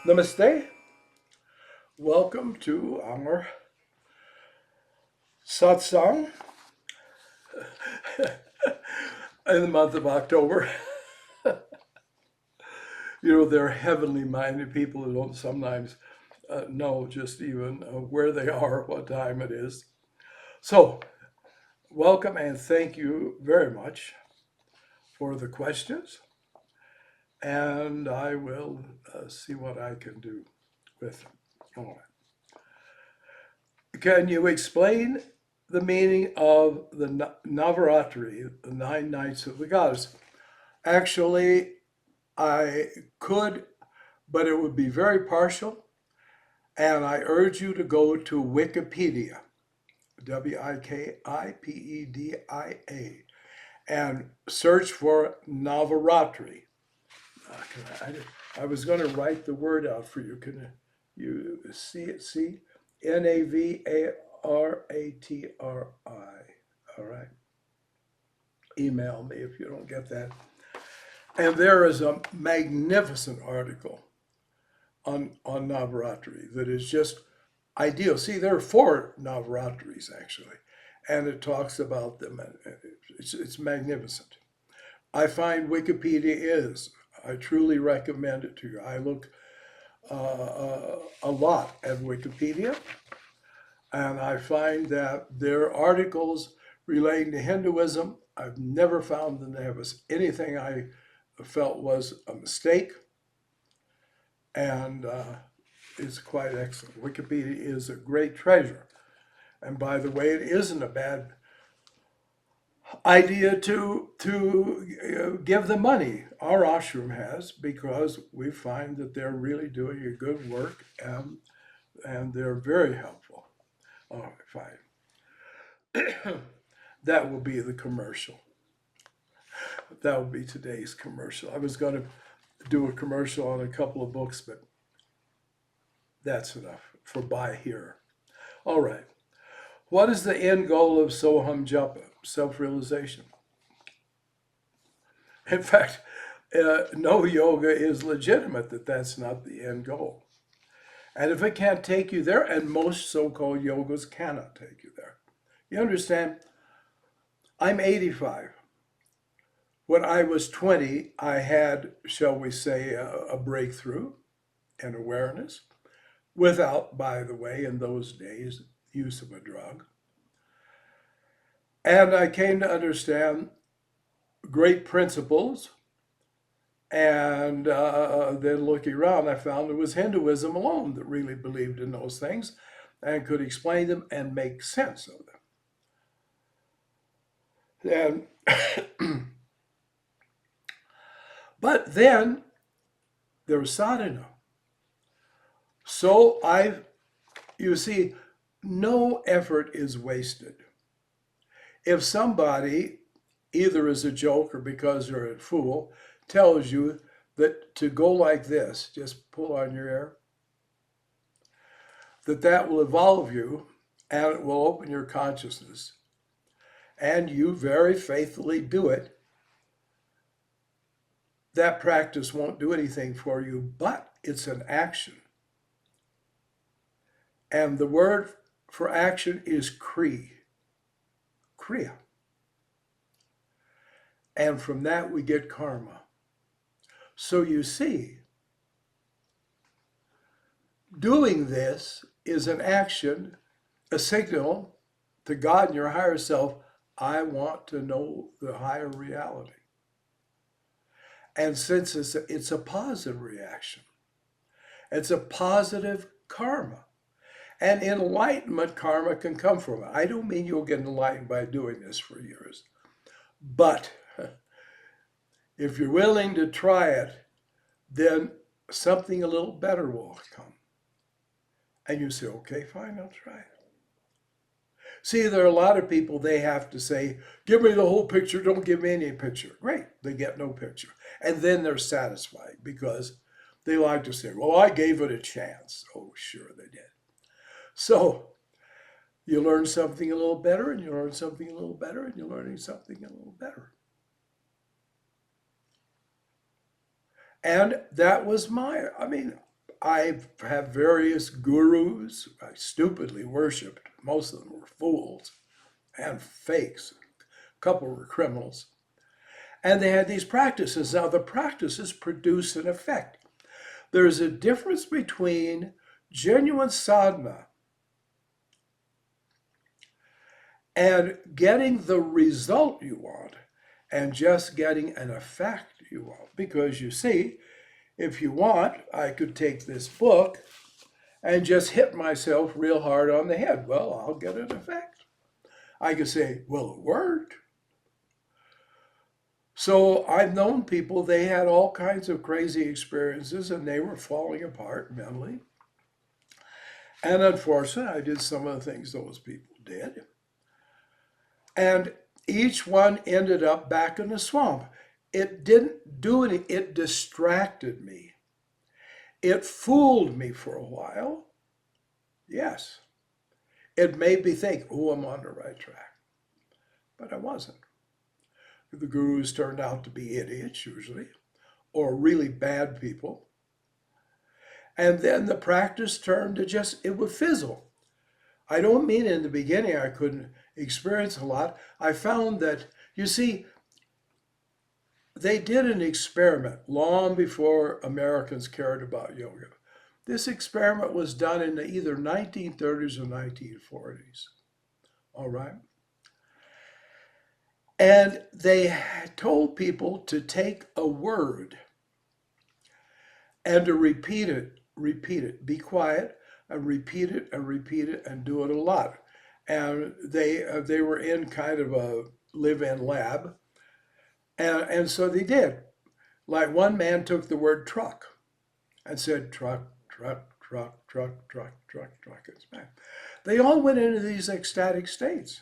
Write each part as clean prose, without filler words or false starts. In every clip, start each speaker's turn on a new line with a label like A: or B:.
A: Namaste. Welcome to our Satsang in the month of October. There are heavenly minded people who don't sometimes know just even where they are, what time it is. So, welcome and thank you very much for the questions. And I will see what I can do with them. All right. Can you explain the meaning of the Navaratri, the 9 nights of the goddess? Actually, I could, but it would be very partial, and I urge you to go to Wikipedia, Wikipedia, and search for Navaratri. I was going to write the word out for you. Can you see it? See? Navaratri. All right. Email me if you don't get that. And there is a magnificent article on Navaratri that is just ideal. See, there are 4 Navaratris actually, and it talks about them, and it's magnificent. I find Wikipedia is. I truly recommend it to you. I look a lot at Wikipedia, and I find that their articles relating to Hinduism, I've never found them to have anything I felt was a mistake, and it's quite excellent. Wikipedia is a great treasure. And by the way, it isn't a bad idea to give them money. Our ashram has, because we find that they're really doing a good work, and they're very helpful. All right, fine. That will be the commercial. That will be today's commercial. I was going to do a commercial on a couple of books, but that's enough for buy here. All right. What is the end goal of Soham Japa? Self-realization. In fact, no yoga is legitimate that's not the end goal. And if it can't take you there, and most so-called yogas cannot take you there. You understand? I'm 85. When I was 20, I had, shall we say, a breakthrough and awareness without, by the way, in those days, use of a drug. And I came to understand great principles. And then looking around, I found it was Hinduism alone that really believed in those things and could explain them and make sense of them. And but then there was sadhana. So you see, no effort is wasted. If somebody, either as a joke or because they're a fool, tells you that to go like this, just pull on your hair, that will evolve you and it will open your consciousness, and you very faithfully do it, that practice won't do anything for you, but it's an action. And the word for action is kriya. And from that we get karma. So you see, doing this is an action, a signal to God and your higher self, I want to know the higher reality. And since it's a positive reaction, it's a positive karma. And enlightenment karma can come from it. I don't mean you'll get enlightened by doing this for years. But if you're willing to try it, then something a little better will come. And you say, okay, fine, I'll try it. See, there are a lot of people, they have to say, give me the whole picture, don't give me any picture. Great, they get no picture. And then they're satisfied because they like to say, well, I gave it a chance. Oh, sure they did. So you learn something a little better, and you learn something a little better, and you're learning something a little better. And that was I have various gurus I stupidly worshipped. Most of them were fools and fakes. A couple were criminals. And they had these practices. Now, the practices produce an effect. There's a difference between genuine sadhana and getting the result you want and just getting an effect you want. Because you see, if you want, I could take this book and just hit myself real hard on the head. Well, I'll get an effect. I could say, well, it worked. So I've known people, they had all kinds of crazy experiences and they were falling apart mentally. And unfortunately, I did some of the things those people did. And each one ended up back in the swamp. It didn't do anything. It distracted me. It fooled me for a while. Yes. It made me think, oh, I'm on the right track. But I wasn't. The gurus turned out to be idiots, usually, or really bad people. And then the practice turned to just, it would fizzle. I don't mean in the beginning I couldn't experience a lot. I found that, you see, they did an experiment long before Americans cared about yoga. This experiment was done in the either 1930s or 1940s. All right? And they told people to take a word and to repeat it. Be quiet and repeat it and do it a lot. And they were in kind of a live-in lab. And so they did. Like one man took the word truck and said truck, truck, truck, truck, truck, truck, truck. They all went into these ecstatic states.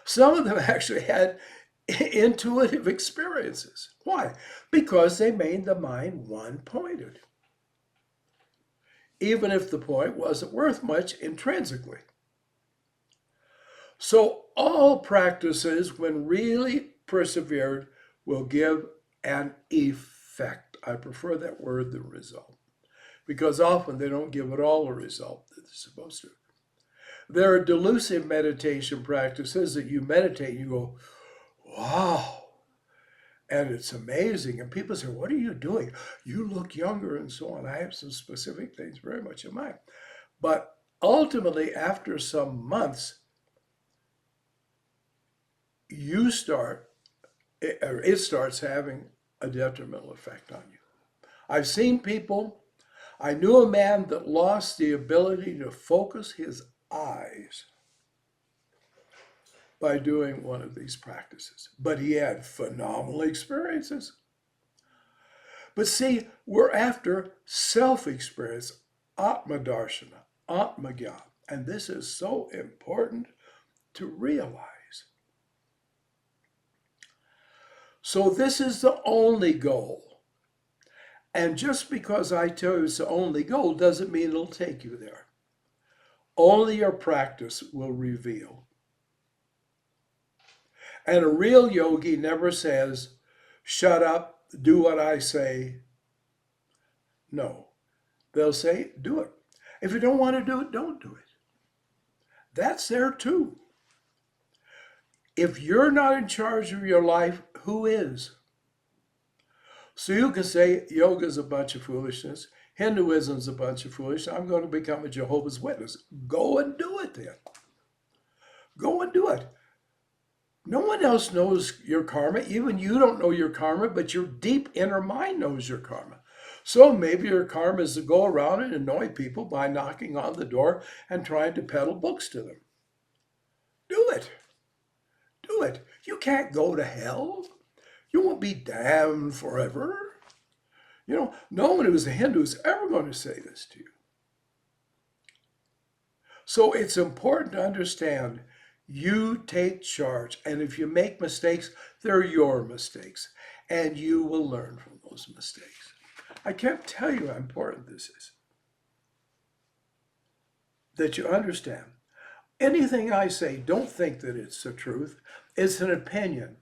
A: Some of them actually had intuitive experiences. Why? Because they made the mind one-pointed, even if the point wasn't worth much intrinsically. So all practices, when really persevered, will give an effect. I prefer that word than result, because often they don't give at all a result that they're supposed to. There are delusive meditation practices that you meditate and you go, wow, and it's amazing. And people say, what are you doing? You look younger and so on. I have some specific things very much in mind. But ultimately, after some months, it starts having a detrimental effect on you. I've seen people, I knew a man that lost the ability to focus his eyes by doing one of these practices. But he had phenomenal experiences. But see, we're after self-experience, Atma Darshana, Atma Gyan. And this is so important to realize. So this is the only goal. And just because I tell you it's the only goal doesn't mean it'll take you there. Only your practice will reveal. And a real yogi never says, shut up, do what I say. No. They'll say, do it. If you don't want to do it, don't do it. That's there too. If you're not in charge of your life, who is? So you can say yoga's a bunch of foolishness, Hinduism's a bunch of foolishness, I'm going to become a Jehovah's Witness. Go and do it then. Go and do it. No one else knows your karma. Even you don't know your karma, but your deep inner mind knows your karma. So maybe your karma is to go around and annoy people by knocking on the door and trying to peddle books to them. Do it. Do it. You can't go to hell. You won't be damned forever. You know, no one who's a Hindu is ever going to say this to you. So it's important to understand you take charge. And if you make mistakes, they're your mistakes. And you will learn from those mistakes. I can't tell you how important this is. That you understand. Anything I say, don't think that it's the truth. It's an opinion.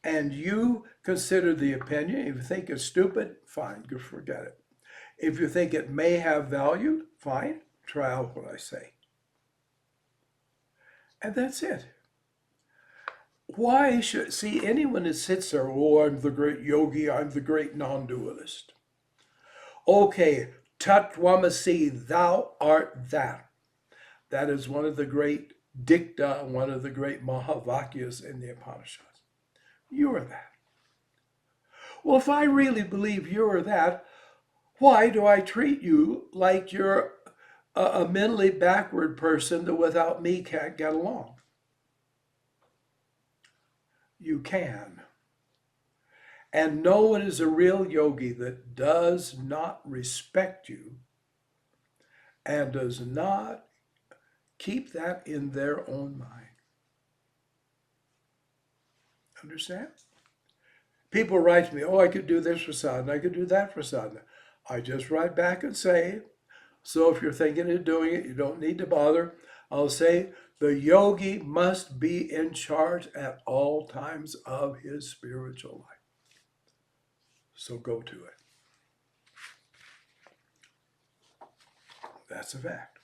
A: And you consider the opinion. If you think it's stupid, fine, go forget it. If you think it may have value, fine, try out what I say. And that's it. Why should, see, anyone that sits there, oh, I'm the great yogi, I'm the great non-dualist. Okay, Tatvamasi, thou art that. That is one of the great dicta, one of the great Mahavakyas in the Upanishads. You are that. Well, if I really believe you are that, why do I treat you like you're a mentally backward person that without me can't get along? You can. And no one is a real yogi that does not respect you and does not keep that in their own mind. Understand? People write to me, oh, I could do this for sadhana, I could do that for sadhana. I just write back and say, so if you're thinking of doing it, you don't need to bother. I'll say, the yogi must be in charge at all times of his spiritual life. So go to it. That's a fact.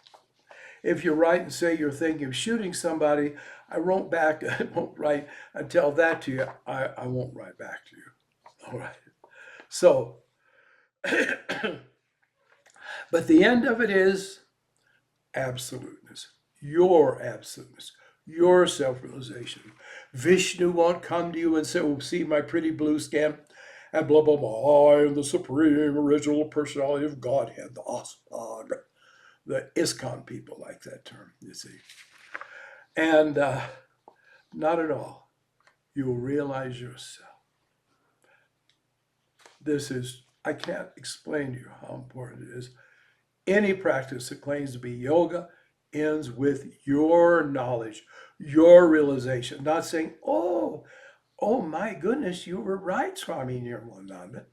A: If you write and say you're thinking of shooting somebody, I won't write and tell that to you. I won't write back to you. All right. So, but the end of it is absoluteness. Your absoluteness. Your self-realization. Vishnu won't come to you and say, oh, see my pretty blue skin, and blah, blah, blah. I am the supreme original personality of Godhead, the Asag. The ISKCON people like that term, you see. And not at all. You will realize yourself. This is, I can't explain to you how important it is. Any practice that claims to be yoga ends with your knowledge, your realization. Not saying, oh my goodness, you were right, Swami Nirmalananda.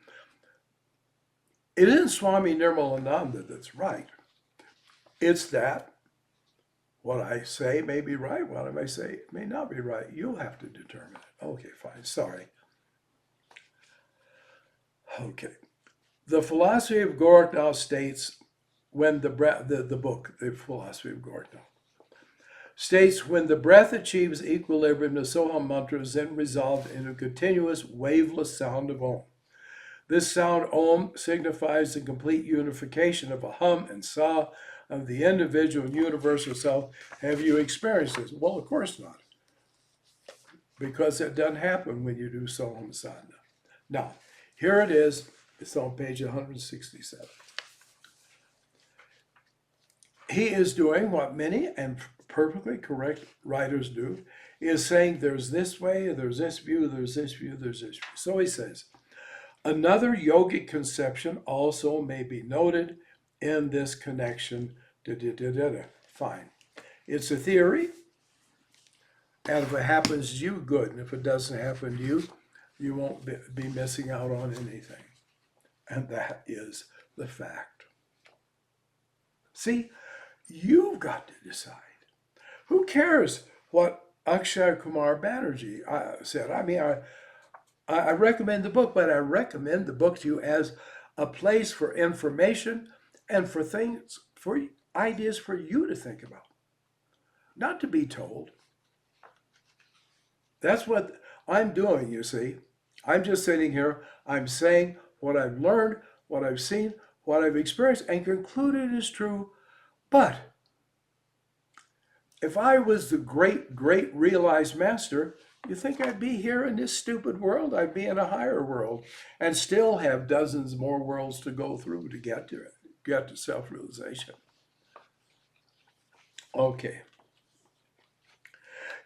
A: It isn't Swami Nirmalananda that's right. It's that what I say may be right, what I may say may not be right. You'll have to determine it. Okay, fine, sorry. Okay. The philosophy of Gorakhnath states when the book, The Philosophy of Gorakhnath, states when the breath achieves equilibrium, the Soham mantra is then resolved in a continuous waveless sound of Om. This sound Om signifies the complete unification of a hum and sa of the individual and universal self. Have you experienced this? Well, of course not. Because it doesn't happen when you do Soham Sadhana. Now, here it is. It's on page 167. He is doing what many and perfectly correct writers do, is saying there's this way, there's this view, there's this view, there's this view. So he says, another yogic conception also may be noted in this connection. Fine. It's a theory, and if it happens to you, good. And if it doesn't happen to you, you won't be missing out on anything. And that is the fact. See, you've got to decide. Who cares what Akshay Kumar Banerjee said? I mean, I recommend the book, but I recommend the book to you as a place for information and for things, for ideas for you to think about, not to be told. That's what I'm doing, you see. I'm just sitting here, I'm saying what I've learned, what I've seen, what I've experienced, and concluded is true. But if I was the great, great realized master, you think I'd be here in this stupid world? I'd be in a higher world and still have dozens more worlds to go through to get to it, get to self-realization. Okay.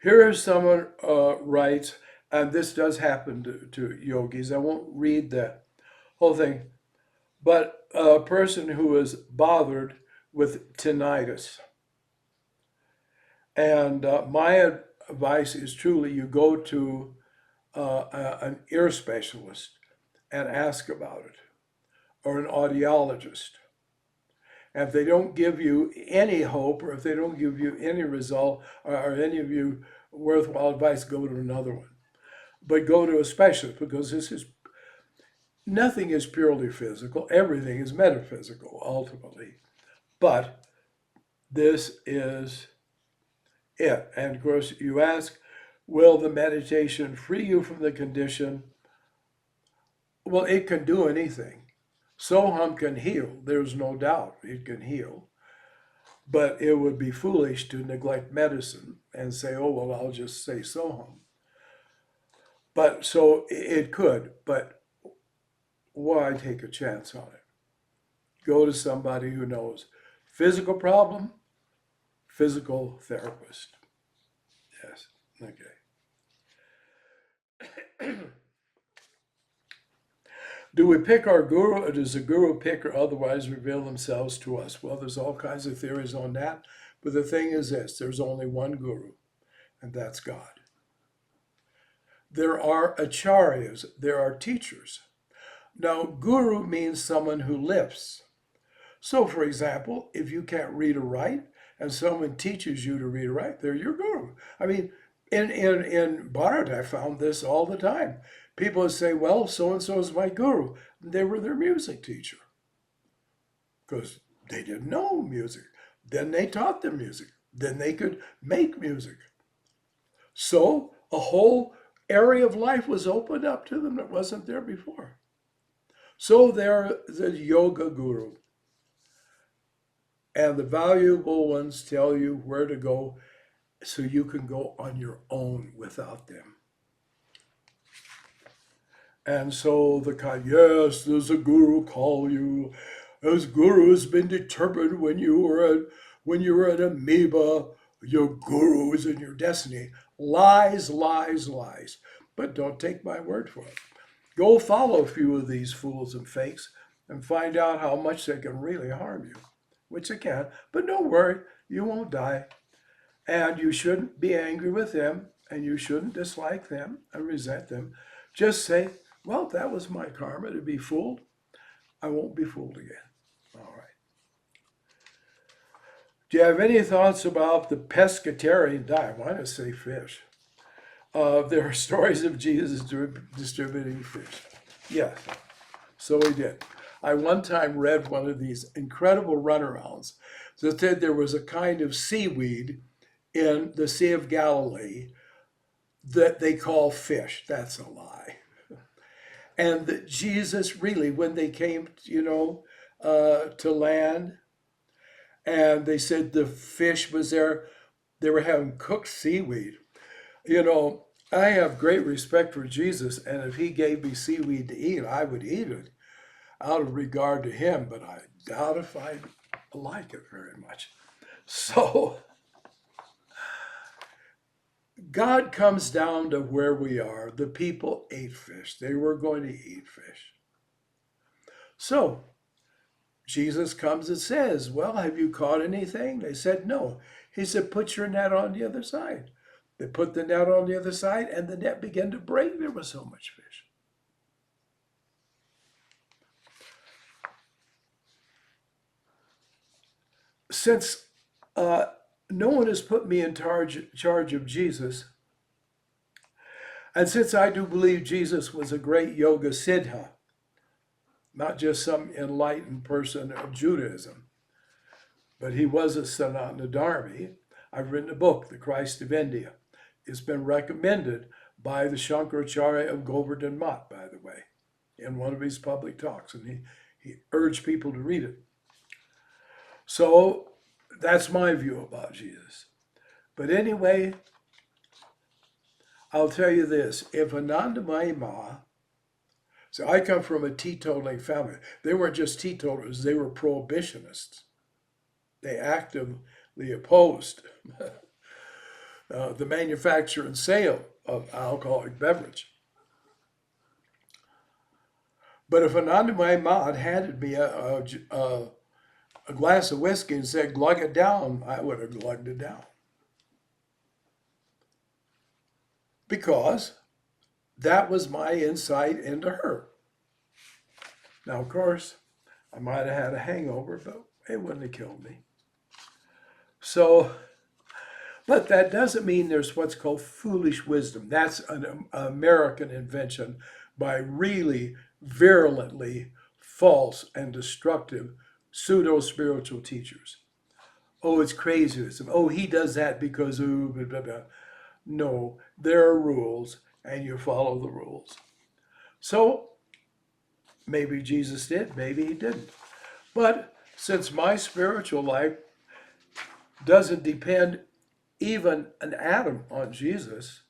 A: Here is someone writes, and this does happen to yogis. I won't read the whole thing, but a person who is bothered with tinnitus. And my advice is truly you go to an ear specialist and ask about it, or an audiologist. And if they don't give you any hope, or if they don't give you any result, or any of you worthwhile advice, go to another one. But go to a specialist, because this is, nothing is purely physical. Everything is metaphysical, ultimately. But this is it. And of course, you ask, will the meditation free you from the condition? Well, it can do anything. Soham can heal. There's no doubt it can heal. But it would be foolish to neglect medicine and say, oh, well, I'll just say Soham. But so it could, but why take a chance on it? Go to somebody who knows. Physical problem, physical therapist. Yes, okay. Do we pick our guru, or does the guru pick or otherwise reveal themselves to us? Well, there's all kinds of theories on that, but the thing is this, there's only one guru, and that's God. There are acharyas, there are teachers. Now, guru means someone who lifts. So, for example, if you can't read or write, and someone teaches you to read or write, they're your guru. I mean, in Bharat, I found this all the time. People would say, well, so-and-so is my guru. They were their music teacher because they didn't know music. Then they taught them music. Then they could make music. So a whole area of life was opened up to them that wasn't there before. So they're the yoga guru. And the valuable ones tell you where to go so you can go on your own without them. And so yes, there's a guru call you. As guru has been determined when you were an amoeba, your guru is in your destiny. Lies, lies, lies. But don't take my word for it. Go follow a few of these fools and fakes and find out how much they can really harm you, which they can. But don't worry, you won't die. And you shouldn't be angry with them, and you shouldn't dislike them and resent them. Just say, well, that was my karma to be fooled. I won't be fooled again. All right. Do you have any thoughts about the pescatarian diet? Why not say fish? There are stories of Jesus distributing fish. Yes, so he did. I one time read one of these incredible runarounds that said there was a kind of seaweed in the Sea of Galilee that they call fish. That's a lie. And that Jesus really, when they came, to land, and they said the fish was there, they were having cooked seaweed. I have great respect for Jesus, and if he gave me seaweed to eat, I would eat it out of regard to him, but I doubt if I like it very much. So God comes down to where we are. The people ate fish. They were going to eat fish. So Jesus comes and says, well, have you caught anything? They said, no. He said, put your net on the other side. They put the net on the other side, and the net began to break. There was so much fish. Since no one has put me in charge of Jesus, and since I do believe Jesus was a great yoga siddha, not just some enlightened person of Judaism, but he was a Sanatana Dharmi, I've written a book, The Christ of India. It's been recommended by the Shankaracharya of Govardhan Math, by the way, in one of his public talks, and he urged people to read it. So that's my view about Jesus. But anyway, I'll tell you this. If Anandamayi Ma, so I come from a teetotaling family. They weren't just teetotalers, they were prohibitionists. They actively opposed the manufacture and sale of alcoholic beverage. But if Anandamayi Ma had handed me a glass of whiskey and said, glug it down, I would have glugged it down. Because that was my insight into her. Now, of course, I might have had a hangover, but it wouldn't have killed me. So, but that doesn't mean there's what's called foolish wisdom. That's an American invention by really virulently false and destructive pseudo-spiritual teachers. Oh, it's crazyism. Oh, he does that because of blah, blah, blah. No, there are rules, and you follow the rules. So maybe Jesus did, maybe he didn't. But since my spiritual life doesn't depend even an atom on Jesus,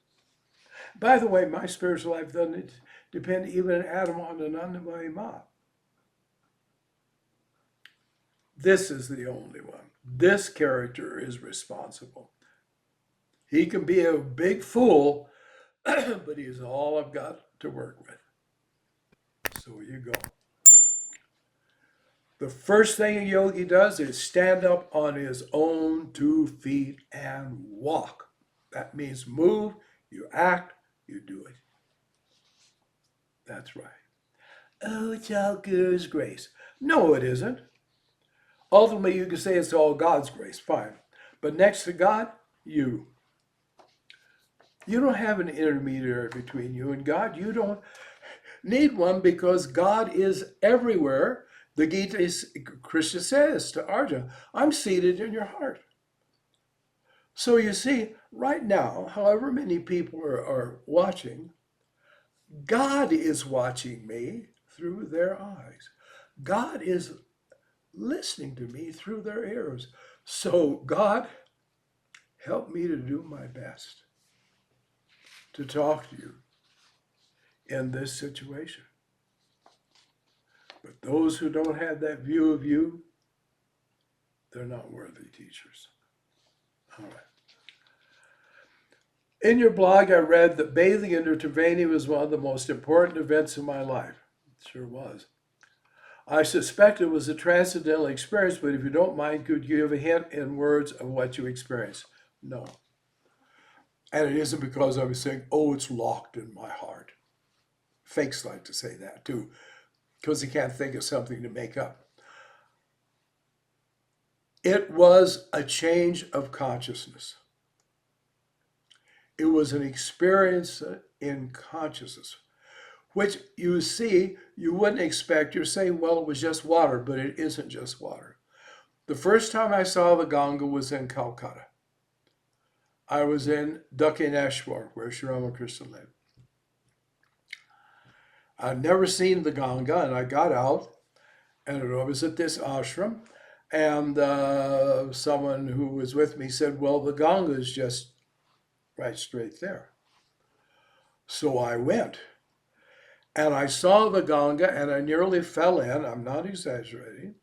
A: by the way, my spiritual life doesn't depend even an atom on Anandamayi Ma. This is the only one. This character is responsible. He can be a big fool, but he's all I've got to work with. So you go. The first thing a yogi does is stand up on his own 2 feet and walk. That means move, you act, you do it. That's right. Oh, it's all Guru's grace. No, it isn't. Ultimately, you can say it's all God's grace, fine. But next to God, you. You don't have an intermediary between you and God. You don't need one because God is everywhere. The Gita, Krishna says to Arjuna, I'm seated in your heart. So you see, right now, however many people are watching, God is watching me through their eyes. God is listening to me through their ears. So God, help me to do my best to talk to you in this situation. But those who don't have that view of you, they're not worthy teachers. All right. In your blog, I read that bathing in the Triveni was one of the most important events in my life. It sure was. I suspect it was a transcendental experience, but if you don't mind, could you give a hint in words of what you experienced? No. And it isn't because I was saying, oh, it's locked in my heart. Fakes like to say that too, because they can't think of something to make up. It was a change of consciousness. It was an experience in consciousness, which you see, you wouldn't expect. You're saying, well, it was just water, but it isn't just water. The first time I saw the Ganga was in Calcutta. I was in Dakshineshwar, where Sri Ramakrishna lived. I'd never seen the Ganga, and I got out, and I was at this ashram, and someone who was with me said, well, the Ganga is just right straight there. So I went, and I saw the Ganga, and I nearly fell in. I'm not exaggerating,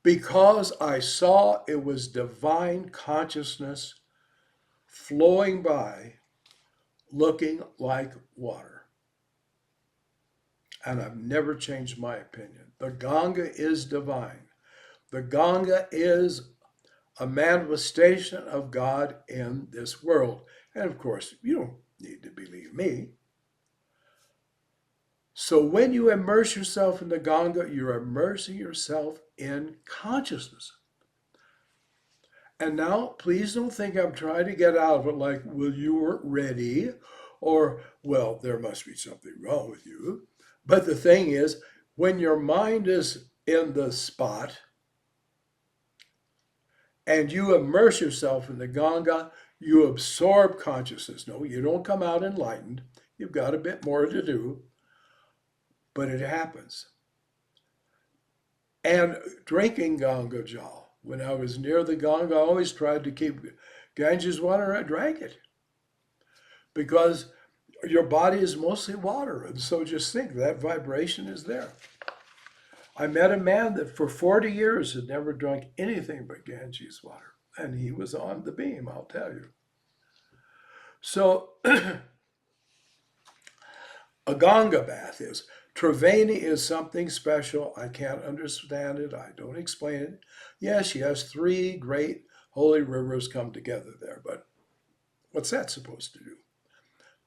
A: because I saw it was divine consciousness flowing by, looking like water. And I've never changed my opinion. The Ganga is divine. The Ganga is a manifestation of God in this world. And of course, you don't need to believe me. So when you immerse yourself in the Ganga, you're immersing yourself in consciousness. And now, please don't think I'm trying to get out of it like, well, you weren't ready, or, well, there must be something wrong with you. But the thing is, when your mind is in the spot and you immerse yourself in the Ganga, you absorb consciousness. No, you don't come out enlightened. You've got a bit more to do, but it happens. And drinking Ganga Jal, when I was near the Ganga, I always tried to keep Ganges water. I drank it because your body is mostly water. And so just think that vibration is there. I met a man that for 40 years had never drunk anything but Ganges water. And he was on the beam, I'll tell you. So a Ganga bath is. Triveni is something special. I can't understand it. I don't explain it. Yes, yes, 3 great holy rivers come together there. But what's that supposed to do?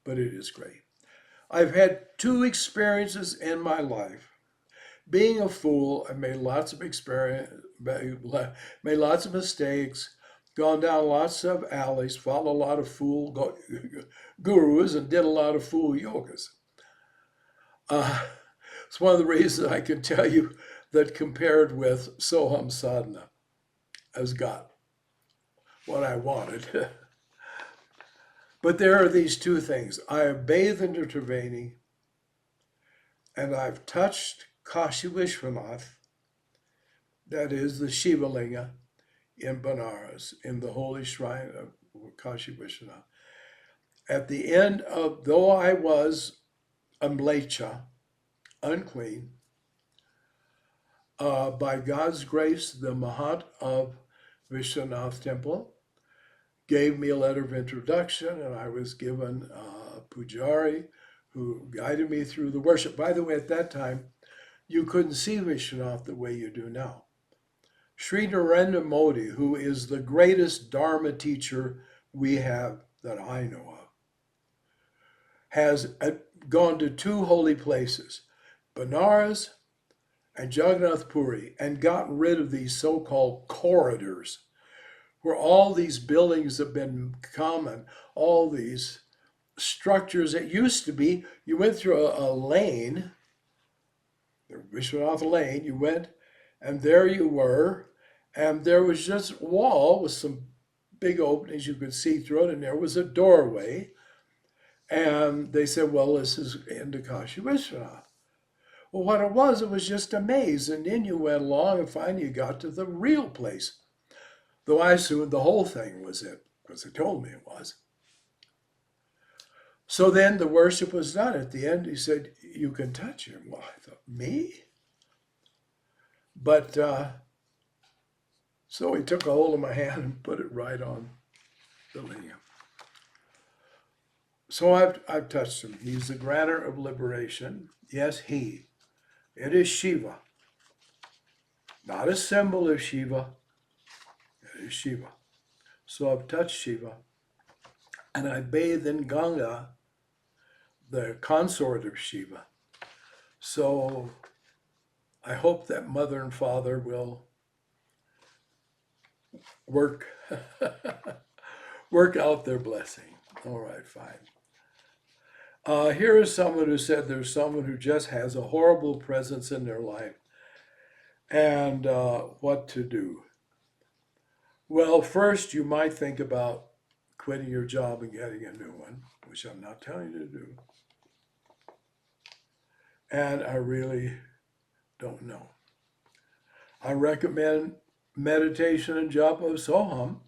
A: But it is great. I've had 2 experiences in my life. Being a fool, I made lots of made lots of mistakes, gone down lots of alleys, followed a lot of fool gurus, and did a lot of fool yogas. Uh, it's one of the reasons I can tell you that compared with Soham Sadhana, has got what I wanted. But there are these two things. I have bathed in the Triveni, and I've touched Kashi Vishwanath, that is the Shiva Linga in Benares, in the holy shrine of Kashi Vishwanath. At the end of, though I was a mlecha, unclean, by God's grace, the Mahat of Vishwanath Temple gave me a letter of introduction, and I was given a pujari who guided me through the worship. By the way, at that time, you couldn't see Vishwanath the way you do now. Sri Narendra Modi, who is the greatest Dharma teacher we have that I know of, has gone to two holy places, Benares and Jagannath Puri, and gotten rid of these so-called corridors, where all these buildings have been common, all these structures. It used to be, you went through a lane, the Vishwanath Lane, you went, and there you were, and there was just a wall with some big openings you could see through it, and there was a doorway. And they said, well, this is into Kashi Vishwanath. Well, what it was just a maze. And then you went along and finally you got to the real place. Though I assumed the whole thing was it, because they told me it was. So then the worship was done. At the end, he said, you can touch him. Well, I thought, me? But, so he took a hold of my hand and put it right on the lingam. So I've touched him. He's the granter of liberation. Yes, he. It is Shiva. Not a symbol of Shiva. It is Shiva. So I've touched Shiva. And I bathe in Ganga, the consort of Shiva. So I hope that mother and father will work out their blessing. All right, fine. Here is someone who said there's someone who just has a horrible presence in their life and what to do. Well, first you might think about quitting your job and getting a new one, which I'm not telling you to do. And I really don't know. I recommend meditation and japa of Soham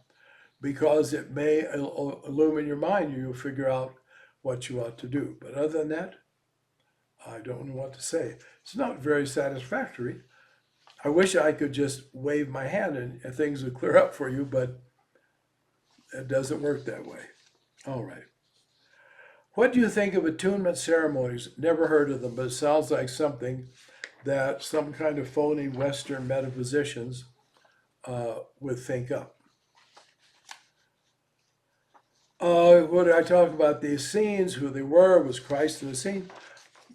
A: because it may illumine your mind. You'll figure out what you ought to do. But other than that, I don't know what to say. It's not very satisfactory. I wish I could just wave my hand and things would clear up for you, but it doesn't work that way. All right. What do you think of attunement ceremonies? Never heard of them, but it sounds like something that some kind of phony Western metaphysicians would think up. What did I talk about? The Essenes, who they were, was Christ and the Essenes.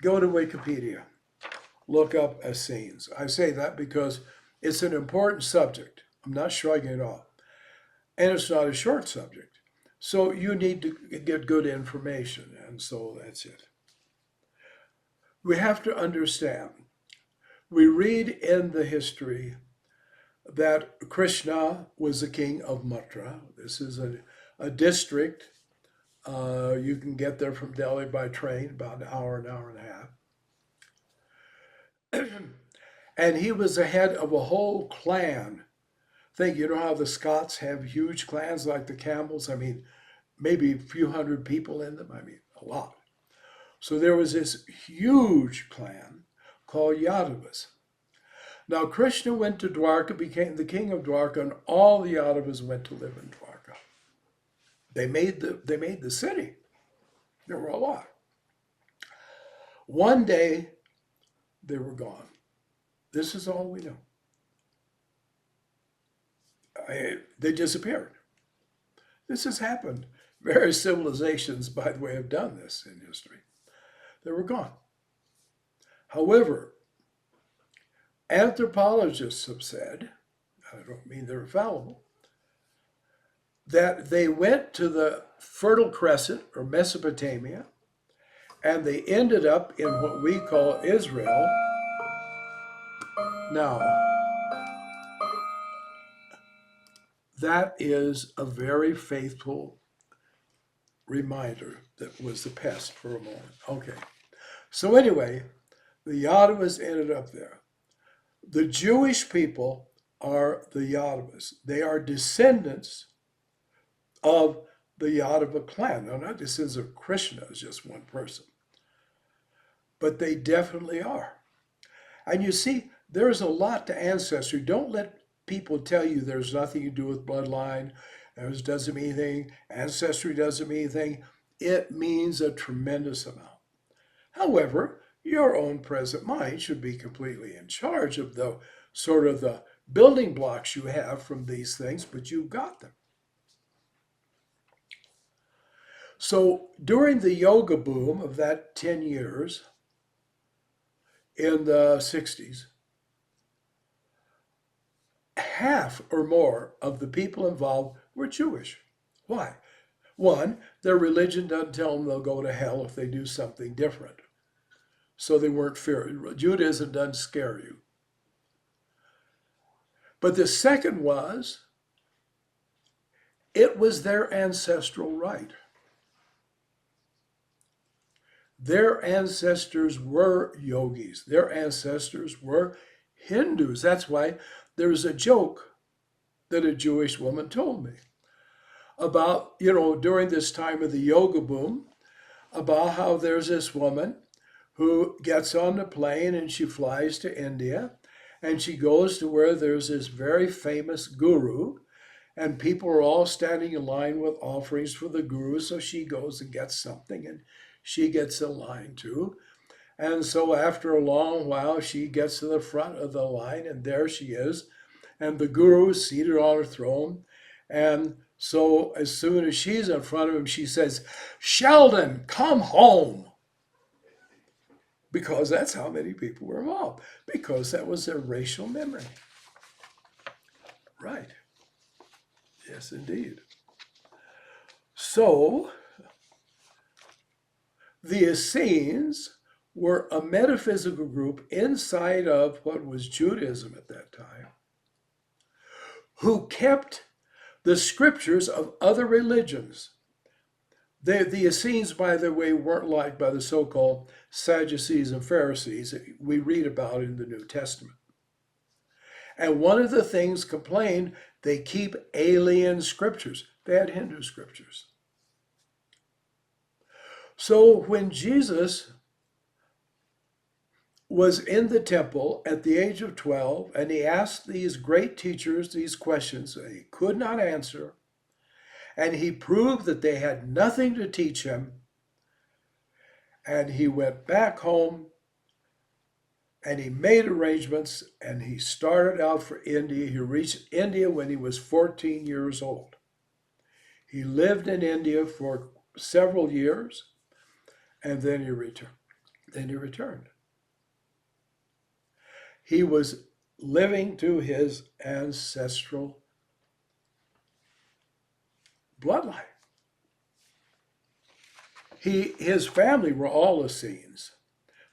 A: Go to Wikipedia. Look up Essenes. I say that because it's an important subject. I'm not shrugging it off. And it's not a short subject. So you need to get good information. And so that's it. We have to understand. We read in the history that Krishna was the king of Mathura. This is a district. You can get there from Delhi by train, about an hour and a half. And he was the head of a whole clan. Think, you know how the Scots have huge clans like the Campbells? I mean, maybe a few hundred people in them. I mean, a lot. So there was this huge clan called Yadavas. Now, Krishna went to Dwarka, became the king of Dwarka, and all the Yadavas went to live in Dwarka. They made the city. There were a lot. One day, they were gone. This is all we know. They disappeared. This has happened. Various civilizations, by the way, have done this in history. They were gone. However, anthropologists have said, I don't mean they're infallible, that they went to the Fertile Crescent or Mesopotamia and they ended up in what we call Israel now. That is a very faithful reminder that was the pest for a moment. Okay. So anyway, the Yadavas ended up there. The Jewish people are the Yadavas. They are descendants of the Yadava clan. They're not descendants of Krishna as just one person, but they definitely are. And you see, there's a lot to ancestry. Don't let people tell you there's nothing to do with bloodline. It doesn't mean anything. Ancestry doesn't mean anything. It means a tremendous amount. However, your own present mind should be completely in charge of the sort of the building blocks you have from these things, but you've got them. So during the yoga boom of that 10 years in the 60s, half or more of the people involved were Jewish. Why? One, their religion doesn't tell them they'll go to hell if they do something different. So they weren't feared. Judaism doesn't scare you. But the second was, it was their ancestral right. Their ancestors were yogis. Their ancestors were Hindus. That's why there's a joke that a Jewish woman told me about, during this time of the yoga boom, about how there's this woman who gets on the plane and she flies to India and she goes to where there's this very famous guru and people are all standing in line with offerings for the guru. So she goes and gets something and she gets in line too. And so after a long while, she gets to the front of the line and there she is. And the guru is seated on her throne. And so as soon as she's in front of him, she says, "Sheldon, come home." Because that's how many people were involved. Because that was their racial memory. Right. Yes, indeed. So the Essenes were a metaphysical group inside of what was Judaism at that time, who kept the scriptures of other religions. The Essenes, by the way, weren't liked by the so-called Sadducees and Pharisees that we read about in the New Testament. And one of the things complained, they keep alien scriptures. They had Hindu scriptures. So when Jesus was in the temple at the age of 12, and he asked these great teachers these questions that he could not answer, and he proved that they had nothing to teach him, and he went back home, and he made arrangements, and he started out for India. He reached India when he was 14 years old. He lived in India for several years, and then he returned. He was living to his ancestral bloodline. His family were all Essenes.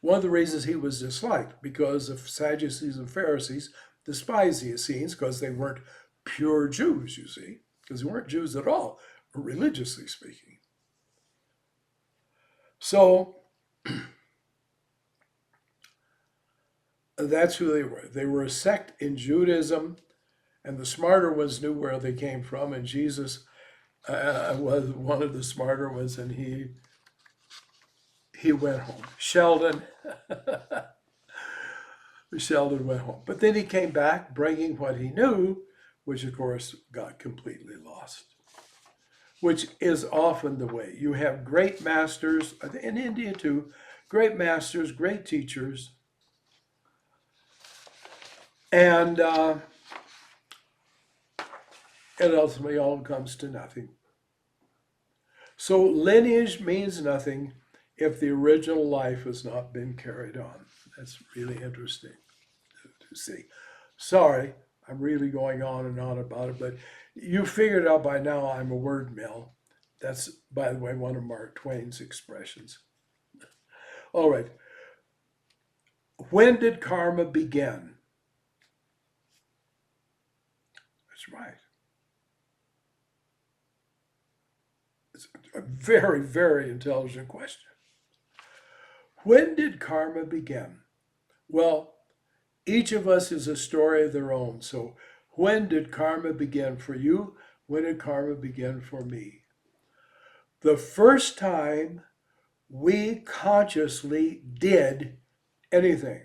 A: One of the reasons he was disliked, because the Sadducees and Pharisees despised the Essenes because they weren't pure Jews, you see, because they weren't Jews at all, religiously speaking. So that's who they were. They were a sect in Judaism, and the smarter ones knew where they came from, and Jesus was one of the smarter ones, and he went home. Sheldon went home. But then he came back bringing what he knew, which of course got completely lost, which is often the way. You have great masters, in India too, great masters, great teachers, and it ultimately all comes to nothing. So lineage means nothing if the original life has not been carried on. That's really interesting to see. Sorry, I'm really going on and on about it, but you figured out by now I'm a word mill. That's, by the way, one of Mark Twain's expressions. All right. When did karma begin? That's right. It's a very, very intelligent question. When did karma begin? Well, each of us is a story of their own. So when did karma begin for you? When did karma begin for me? The first time we consciously did anything,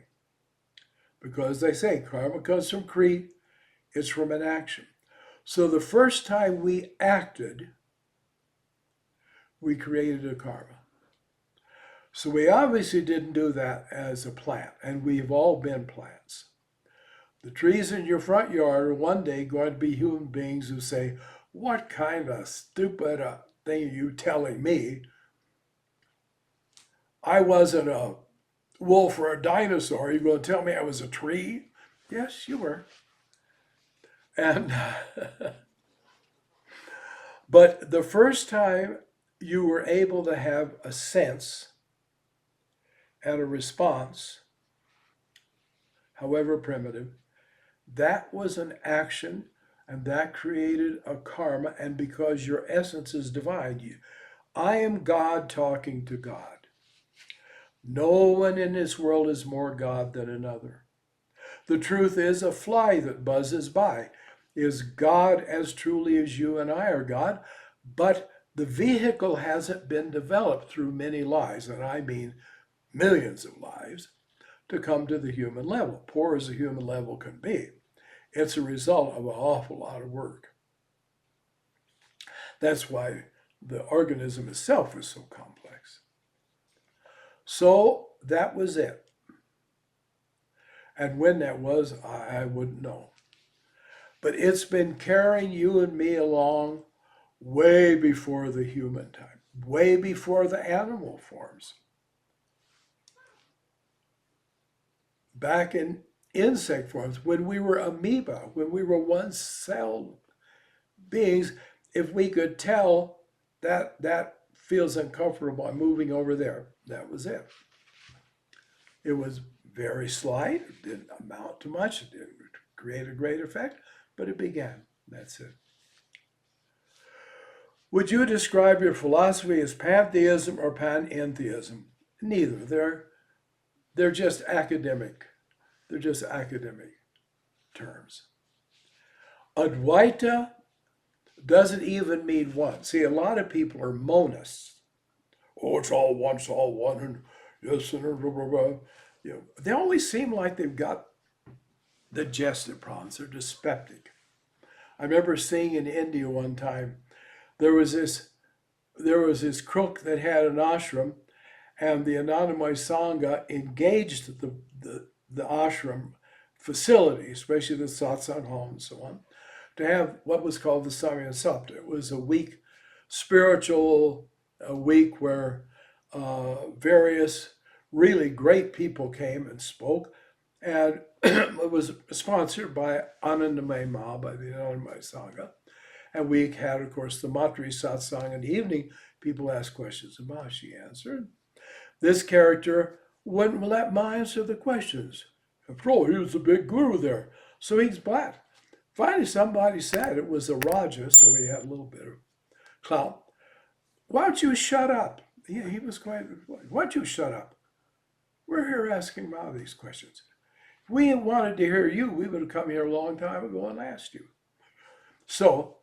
A: because they say karma comes from Kriya, it's from an action. So the first time we acted, we created a karma. So we obviously didn't do that as a plant, and we've all been plants. The trees in your front yard are one day going to be human beings who say, what kind of stupid thing are you telling me? I wasn't a wolf or a dinosaur. Are you going to tell me I was a tree? Yes, you were. And but the first time you were able to have a sense and a response, however primitive, that was an action, and that created a karma. And because your essence is divine, I am God talking to God. No one in this world is more God than another. The truth is, a fly that buzzes by is God as truly as you and I are God, but the vehicle hasn't been developed through many lives, and I mean millions of lives, to come to the human level. Poor as the human level can be, it's a result of an awful lot of work. That's why the organism itself is so complex. So that was it. And when that was, I wouldn't know. But it's been carrying you and me along way before the human time, way before the animal forms. Back in insect forms, when we were amoeba, when we were one-celled beings, if we could tell that feels uncomfortable, I'm moving over there, that was it. It was very slight, it didn't amount to much, it didn't create a great effect, but it began. That's it. Would you describe your philosophy as pantheism or panentheism? Neither. They're just academic. They're just academic terms. Advaita doesn't even mean one. See, a lot of people are monists. Oh, it's all one, and yes, and blah, blah, blah. You know, they always seem like they've got digestive problems. They're dyspeptic. I remember seeing in India one time, there was this crook that had an ashram, and the Anandamaya Sangha engaged the ashram facility, especially the Satsang hall and so on, to have what was called the Samaya Sapta. It was a week, spiritual week where various really great people came and spoke, and it was sponsored by Anandamaya Ma, by the Anandamaya Sangha. And we had, of course, the Matri Satsang in the evening. People asked questions of Ma. She answered. This character wouldn't let Ma answer the questions. After all, he was the big guru there. So he's black. Finally, somebody said, it was a Raja, so he had a little bit of clout. Why don't you shut up? He was quite, why don't you shut up? We're here asking Ma these questions. If we wanted to hear you, we would have come here a long time ago and asked you. So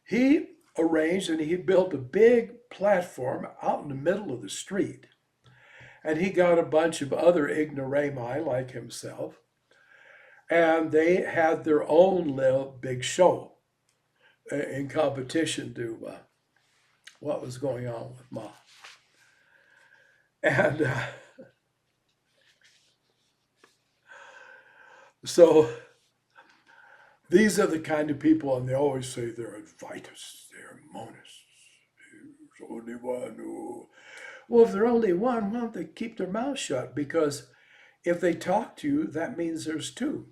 A: he arranged and he built a big platform out in the middle of the street. And he got a bunch of other ignoramus like himself. And they had their own little big show in competition to what was going on with Ma. And so these are the kind of people, and they always say they're Advaitists, they're monists. There's only one who... Well, if they're only one, why don't they keep their mouth shut? Because if they talk to you, that means there's two,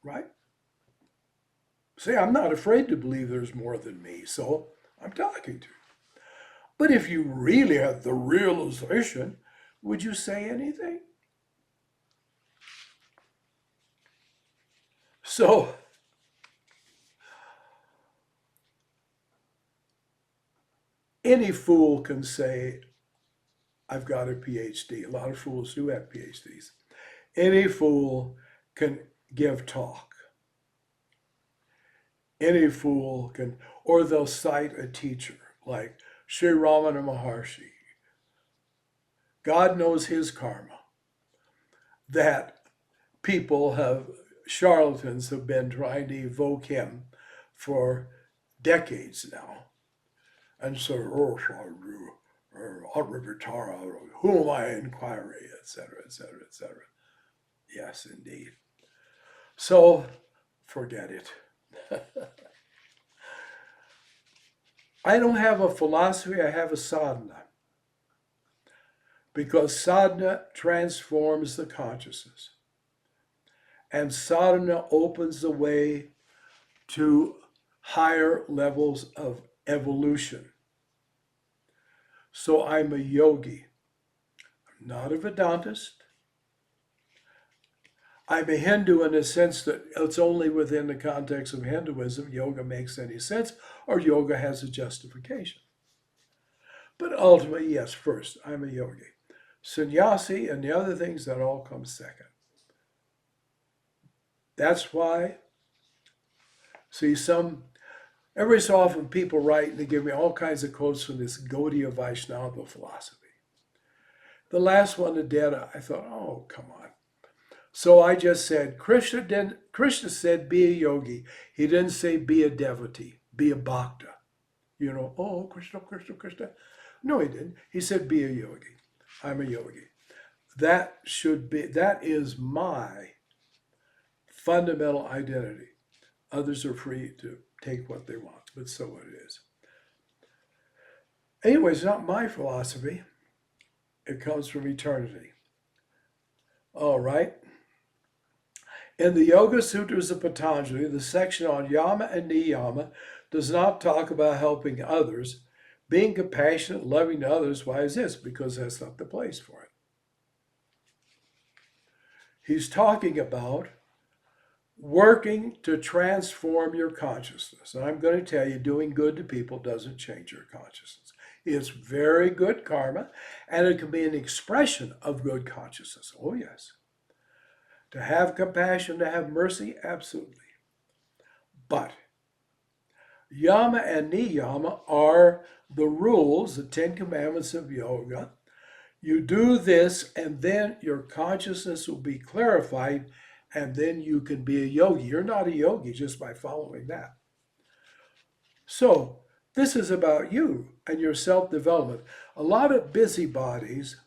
A: right? See, I'm not afraid to believe there's more than me, so I'm talking to you. But if you really have the realization would you say anything? So, any fool can say, I've got a PhD. A lot of fools do have PhDs. Any fool can give talk. Any fool can, or they'll cite a teacher like Sri Ramana Maharshi. God knows his karma, that charlatans have been trying to evoke him for decades now. And so, who am I inquiry, etc., etc., etc. Yes, indeed. So, forget it. I don't have a philosophy, I have a sadhana. Because sadhana transforms the consciousness. And sadhana opens the way to higher levels of evolution. So I'm a yogi. I'm not a Vedantist. I'm a Hindu in the sense that it's only within the context of Hinduism yoga makes any sense, or yoga has a justification. But ultimately, yes, first, I'm a yogi. Sannyasi and the other things, that all come second. That's why, see, every so often people write and they give me all kinds of quotes from this Gaudiya Vaishnava philosophy. The last one that did, I thought, oh, come on. So I just said, Krishna said, be a yogi. He didn't say be a devotee, be a bhakta. Oh, Krishna, Krishna, Krishna. No, he didn't. He said, be a yogi. I'm a yogi. That is my fundamental identity. Others are free to take what they want, but so it is. Anyway, it's not my philosophy. It comes from eternity. All right. In the Yoga Sutras of Patanjali, the section on yama and niyama does not talk about helping others, being compassionate, loving to others. Why is this? Because that's not the place for it. He's talking about working to transform your consciousness. And I'm going to tell you, doing good to people doesn't change your consciousness. It's very good karma, and it can be an expression of good consciousness. Oh, yes. To have compassion, to have mercy, absolutely. But yama and niyama are the rules, the 10 commandments of yoga. You do this, and then your consciousness will be clarified, and then you can be a yogi. You're not a yogi just by following that. So this is about you and your self-development. A lot of busybodies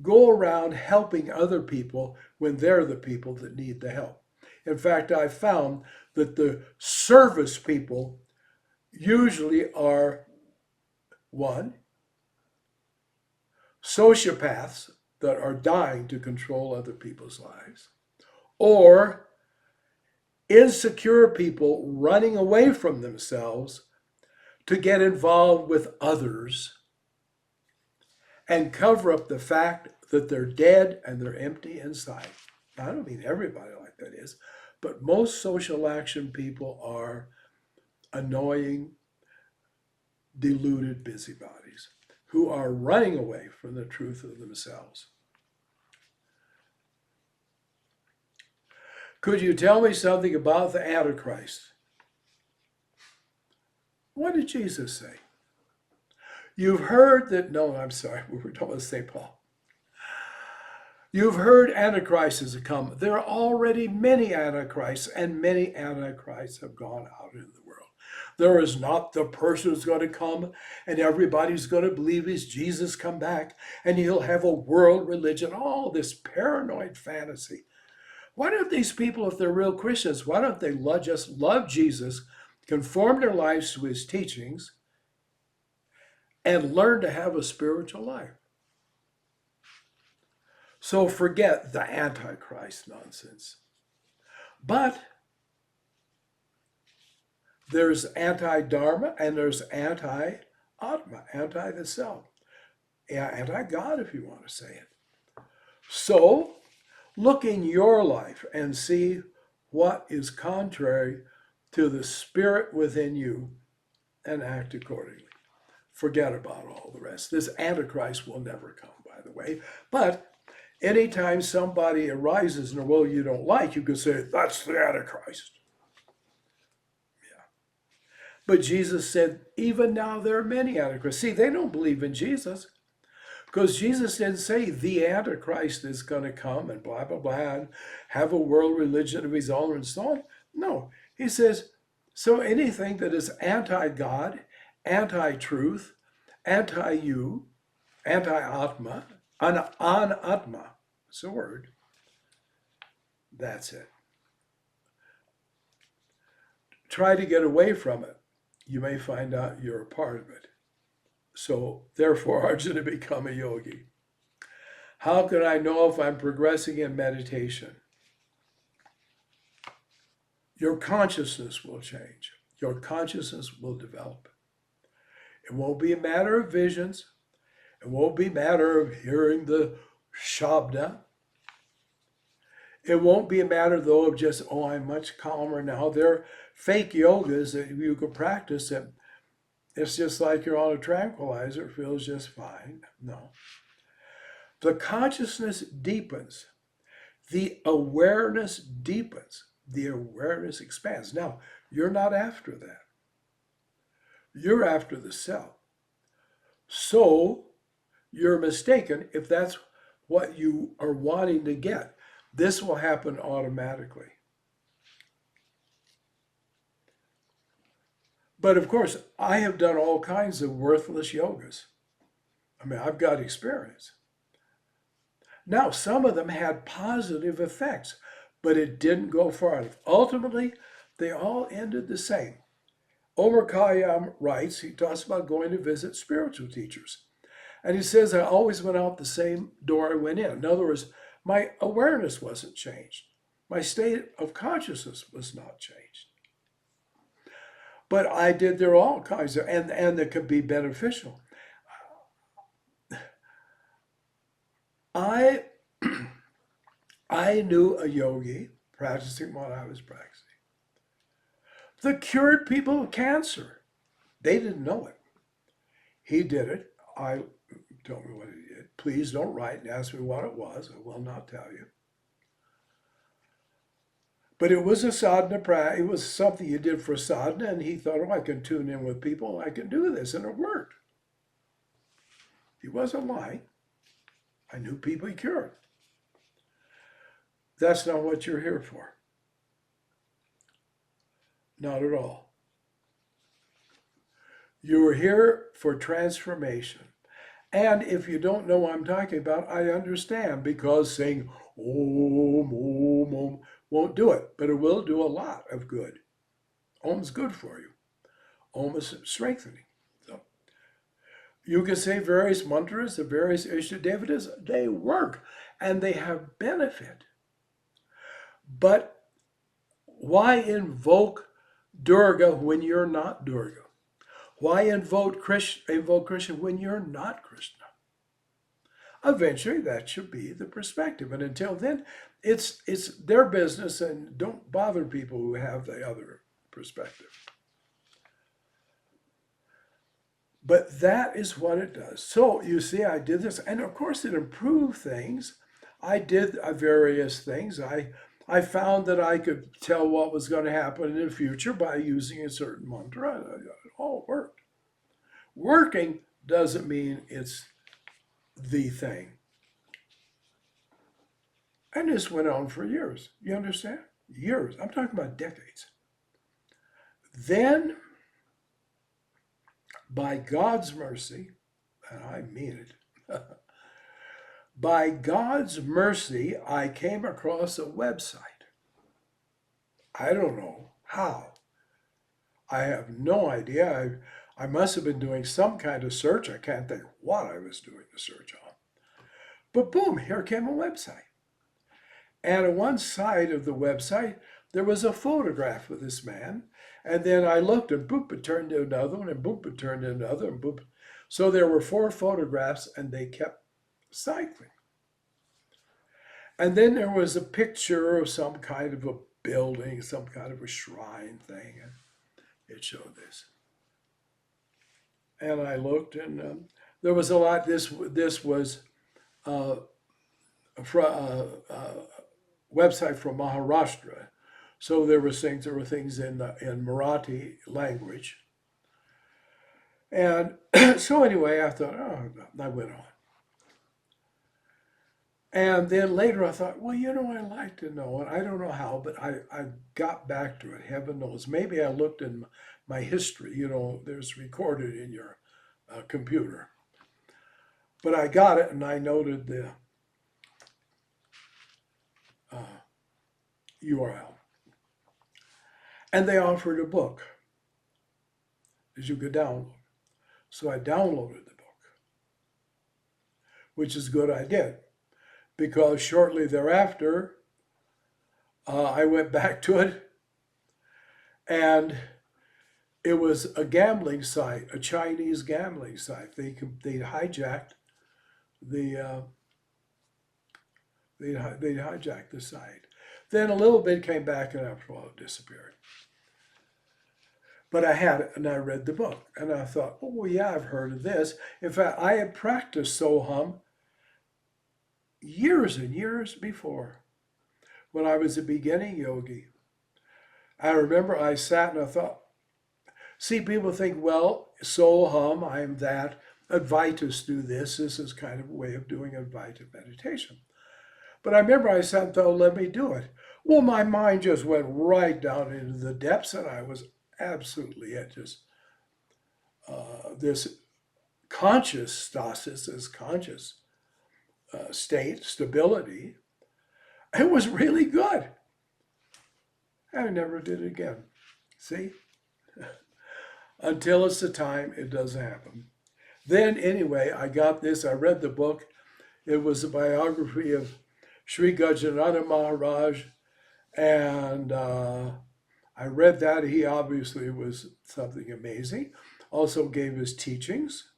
A: go around helping other people when they're the people that need the help. In fact, I found that the service people usually are, one, sociopaths that are dying to control other people's lives, or insecure people running away from themselves to get involved with others and cover up the fact that they're dead and they're empty inside. Now, I don't mean everybody like that is, but most social action people are annoying, deluded busybodies who are running away from the truth of themselves. Could you tell me something about the Antichrist? What did Jesus say? You've heard that, no, I'm sorry, we were talking about St. Paul. You've heard antichrists have come. There are already many antichrists, and many antichrists have gone out into the world. There is not the person who's going to come and everybody's going to believe he's Jesus come back and he'll have a world religion. All this paranoid fantasy. Why don't these people, if they're real Christians, why don't they just love Jesus, conform their lives to his teachings, and learn to have a spiritual life? So forget the Antichrist nonsense. But there's anti-dharma and there's anti-atma, anti the self. Yeah, anti-God, if you want to say it. So look in your life and see what is contrary to the spirit within you and act accordingly. Forget about all the rest. This Antichrist will never come, by the way. But anytime somebody arises in a world you don't like, you can say, that's the Antichrist. Yeah. But Jesus said, even now there are many Antichrists. See, they don't believe in Jesus. Because Jesus didn't say the Antichrist is going to come and blah, blah, blah, and have a world religion of his own and so on. No, he says, so anything that is anti-God, anti-truth, anti-you, anti-atma, anatma, it's a word, that's it. Try to get away from it. You may find out you're a part of it. So therefore, Arjuna, become a yogi. How can I know if I'm progressing in meditation? Your consciousness will change. Your consciousness will develop. It won't be a matter of visions. It won't be a matter of hearing the shabda. It won't be a matter, though, of just, oh, I'm much calmer now. There are fake yogas that you can practice and it's just like you're on a tranquilizer, it feels just fine. No. The consciousness deepens. The awareness deepens. The awareness expands. Now, you're not after that. You're after the self. So, you're mistaken if that's what you are wanting to get. This will happen automatically. But of course, I have done all kinds of worthless yogas. I mean, I've got experience. Now, some of them had positive effects, but it didn't go far enough. Ultimately, they all ended the same. Omar Khayyam writes, he talks about going to visit spiritual teachers. And he says, I always went out the same door I went in. In other words, my awareness wasn't changed. My state of consciousness was not changed. But I did there all kinds of, and that could be beneficial. I knew a yogi practicing what I was practicing that cured people of cancer. They didn't know it. He did it. I told me what he did. Please don't write and ask me what it was. I will not tell you. But it was a sadhana practice. It was something you did for sadhana, and he thought, oh, I can tune in with people. I can do this, and it worked. He wasn't lying. I knew people he cured. That's not what you're here for. Not at all. You are here for transformation. And if you don't know what I'm talking about, I understand, because saying Om, Om, Om won't do it, but it will do a lot of good. Om's good for you. Om is strengthening. So you can say various mantras, the various Ishtadevatas, they work and they have benefit. But why invoke Durga when you're not Durga? Why invoke Krishna when you're not Krishna? Eventually, that should be the perspective. And until then, it's their business, and don't bother people who have the other perspective. But that is what it does. So you see, I did this, and of course it improved things. I did various things. I found that I could tell what was going to happen in the future by using a certain mantra. It all worked. Working doesn't mean it's the thing. And this went on for years. You understand? Years. I'm talking about decades. Then, by God's mercy, and I mean it, by God's mercy, I came across a website. I don't know how. I have no idea. I must have been doing some kind of search. I can't think what I was doing the search on. But boom, here came a website. And on one side of the website, there was a photograph of this man. And then I looked, and boop, it turned to another one, and boop, it turned to another, and boop. So there were 4 photographs, and they kept cycling. And then there was a picture of some kind of a building, some kind of a shrine thing, and it showed this. And I looked, and there was a lot. This was uh, website from Maharashtra, so there were things in Marathi language, and so anyway, I thought, oh, I went on. And then later I thought, well, I'd like to know, and I don't know how, but I got back to it. Heaven knows. Maybe I looked in my history, there's recorded in your computer. But I got it, and I noted the URL. And they offered a book that you could download. So I downloaded the book, which is good I did, because shortly thereafter, I went back to it, and it was a gambling site, a Chinese gambling site. They hijacked the site. Then a little bit came back, and after a while it disappeared. But I had it, and I read the book, and I thought, oh, well, yeah, I've heard of this. In fact, I had practiced Soham years and years before, when I was a beginning yogi. I remember I sat and I thought, see, people think, well, Soham, I'm that. Advaitas do this. This is kind of a way of doing Advaita meditation. But I remember I sat and thought, let me do it. Well, my mind just went right down into the depths, and I was absolutely at just this conscious stasis, this conscious state, stability. It was really good. I never did it again. See? Until it's the time it doesn't happen. Then anyway, I got this. I read the book. It was a biography of Sri Gajananda Maharaj, and I read that. He obviously was something amazing. Also gave his teachings,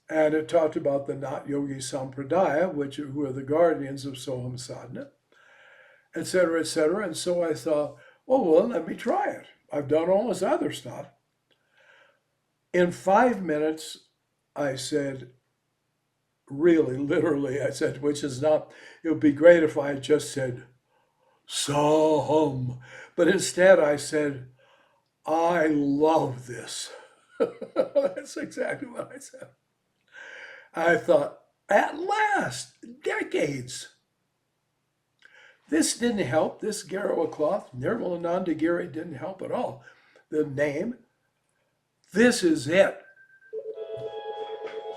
A: and it talked about the Nat Yogi Sampradaya, who are the guardians of Soham Sadhana, etc., etc. And so I thought, oh, well, let me try it. I've done all this other stuff. In 5 minutes, I said, really, literally, I said, which is not, it would be great if I had just said, Soham. But instead I said, I love this. That's exactly what I said. I thought, at last, decades. This didn't help. This Gorakhnath, Nirmalananda Giri didn't help at all. The name, this is it.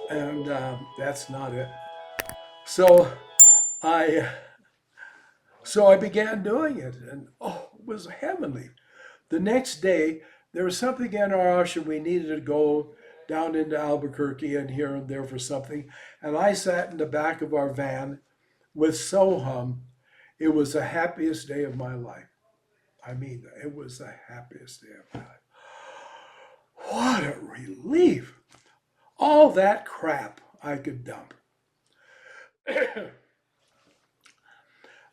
A: And that's not it. So I began doing it, and it was heavenly. The next day, there was something in our ashram. We needed to go down into Albuquerque and here and there for something. And I sat in the back of our van with Soham. It was the happiest day of my life. I mean, it was the happiest day of my life. What a relief. All that crap I could dump.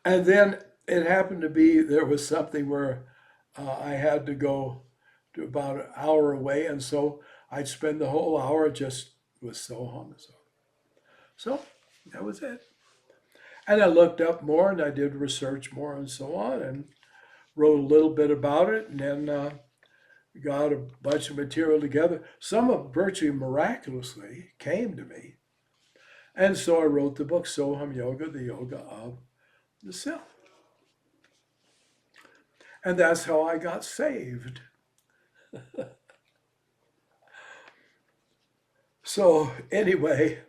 A: And then it happened to be, there was something where I had to go to about an hour away, and so I'd spend the whole hour just with Soham. So that was it. And I looked up more, and I did research more and so on, and wrote a little bit about it, and then got a bunch of material together. Some of virtually miraculously came to me. And so I wrote the book, Soham Yoga, the Yoga of the Self. And that's how I got saved. So anyway,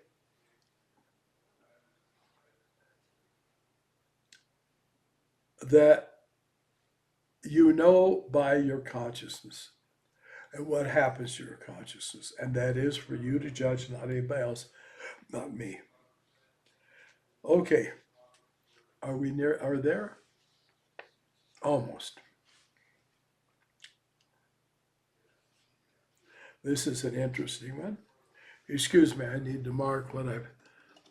A: that you know by your consciousness and what happens to your consciousness. And that is for you to judge, not anybody else, not me. Okay. Are we there? Almost. This is an interesting one. Excuse me, I need to mark what I've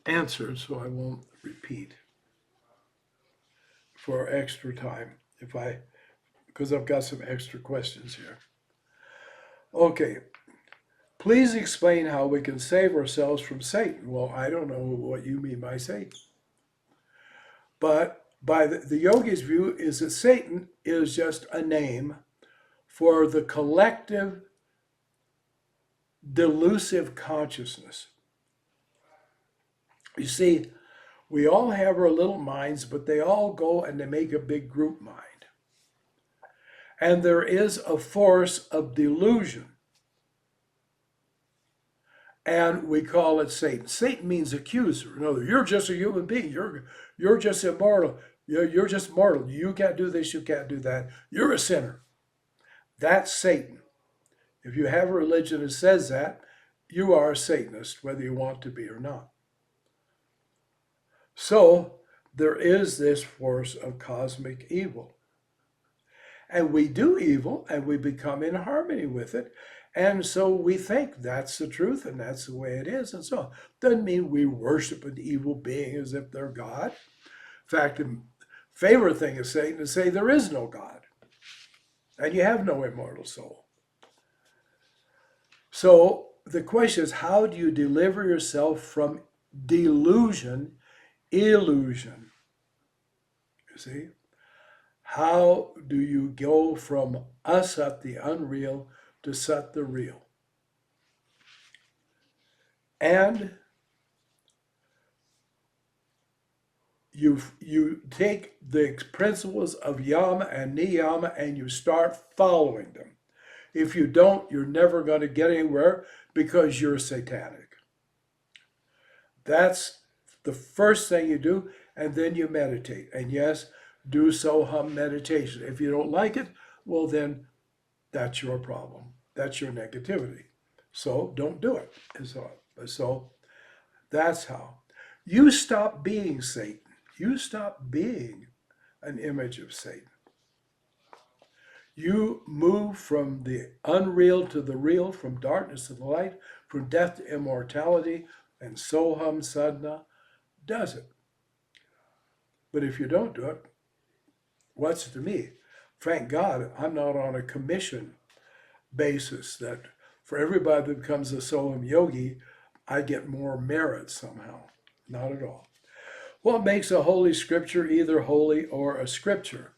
A: answered so I won't repeat. for extra time because I've got some extra questions here. Okay, please explain how we can save ourselves from Satan. Well, I don't know what you mean by Satan. But by the yogi's view is that Satan is just a name for the collective delusive consciousness. You see, we all have our little minds, but they all go and they make a big group mind. And there is a force of delusion. And we call it Satan. Satan means accuser. In other words, you're just a human being. You're just immortal. You're just mortal. You can't do this. You can't do that. You're a sinner. That's Satan. If you have a religion that says that, you are a Satanist, whether you want to be or not. So there is this force of cosmic evil. And we do evil and we become in harmony with it. And so we think that's the truth and that's the way it is. And so doesn't mean we worship an evil being as if they're God. In fact, the favorite thing of Satan is to say there is no God. And you have no immortal soul. So the question is, how do you deliver yourself from delusion, illusion? You see? How do you go from asat, the unreal, to sat, the real? And you take the principles of yama and niyama and you start following them. If you don't, you're never going to get anywhere because you're satanic. That's the first thing you do, and then you meditate. And yes, do Soham meditation. If you don't like it, well then that's your problem. That's your negativity. So don't do it. So that's how. You stop being Satan. You stop being an image of Satan. You move from the unreal to the real, from darkness to the light, from death to immortality, and Soham Sadhana does it. But if you don't do it, what's it to me? Thank God I'm not on a commission basis that for everybody that becomes a Soham yogi, I get more merit somehow. Not at all. What makes a holy scripture either holy or a scripture?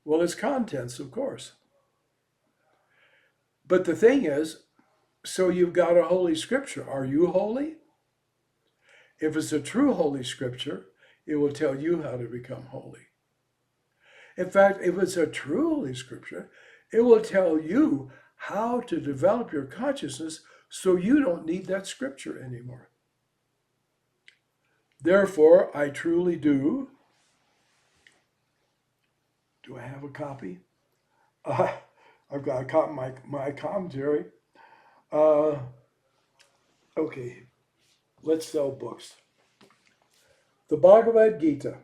A: Well, its contents, of course. But the thing is, so you've got a holy scripture. Are you holy? If it's a true holy scripture, it will tell you how to become holy. In fact, if it's a true holy scripture, it will tell you how to develop your consciousness so you don't need that scripture anymore. Therefore, I truly do. Do I have a copy? I've got a copy of my commentary. Okay, let's sell books. The Bhagavad Gita.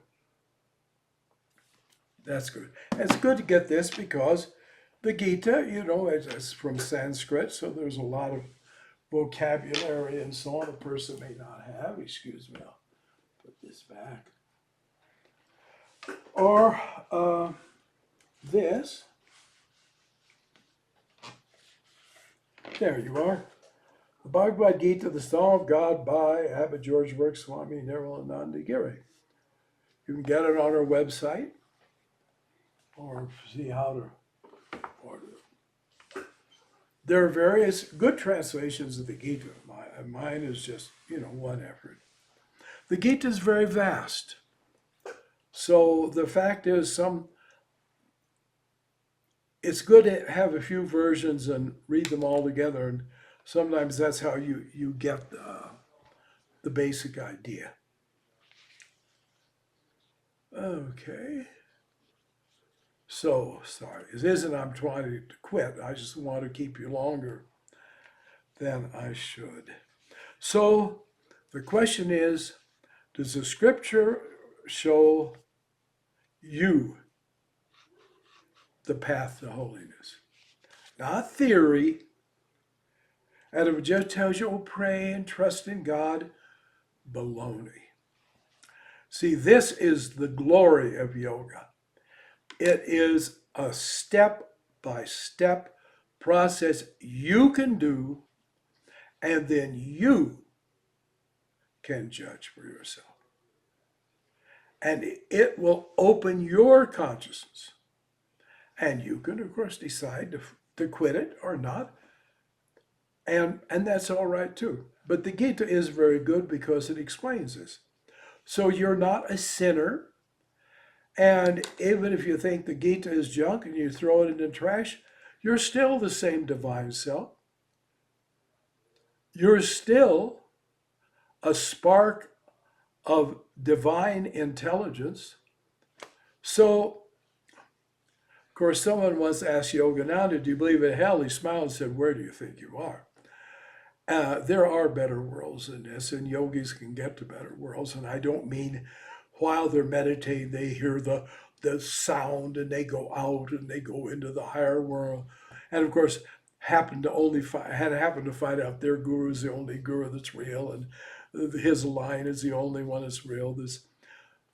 A: That's good. It's good to get this because the Gita, it's from Sanskrit, so there's a lot of vocabulary and so on a person may not have. Excuse me, I'll put this back. Or this. There you are. The Bhagavad Gita, the Song of God by Abbot George Burke, Swami Nirmalananda Giri. You can get it on our website or see how to order it. There are various good translations of the Gita. Mine is just, one effort. The Gita is very vast. So the fact is it's good to have a few versions and read them all together. And sometimes that's how you get the basic idea. Okay. So, sorry. It isn't I'm trying to quit. I just want to keep you longer than I should. So, the question is, does the scripture show you the path to holiness? Not theory. And if it just tells you, pray and trust in God, baloney. See, this is the glory of yoga. It is a step-by-step process you can do, and then you can judge for yourself. And it will open your consciousness. And you can, of course, decide to quit it or not. And that's all right, too. But the Gita is very good because it explains this. So you're not a sinner. And even if you think the Gita is junk and you throw it in the trash, you're still the same divine self. You're still a spark of divine intelligence. So, of course, someone once asked Yogananda, do you believe in hell? He smiled and said, where do you think you are? There are better worlds than this, and yogis can get to better worlds. And I don't mean while they're meditating, they hear the sound and they go out and they go into the higher world. And of course, happened to find out their guru is the only guru that's real, and his line is the only one that's real. This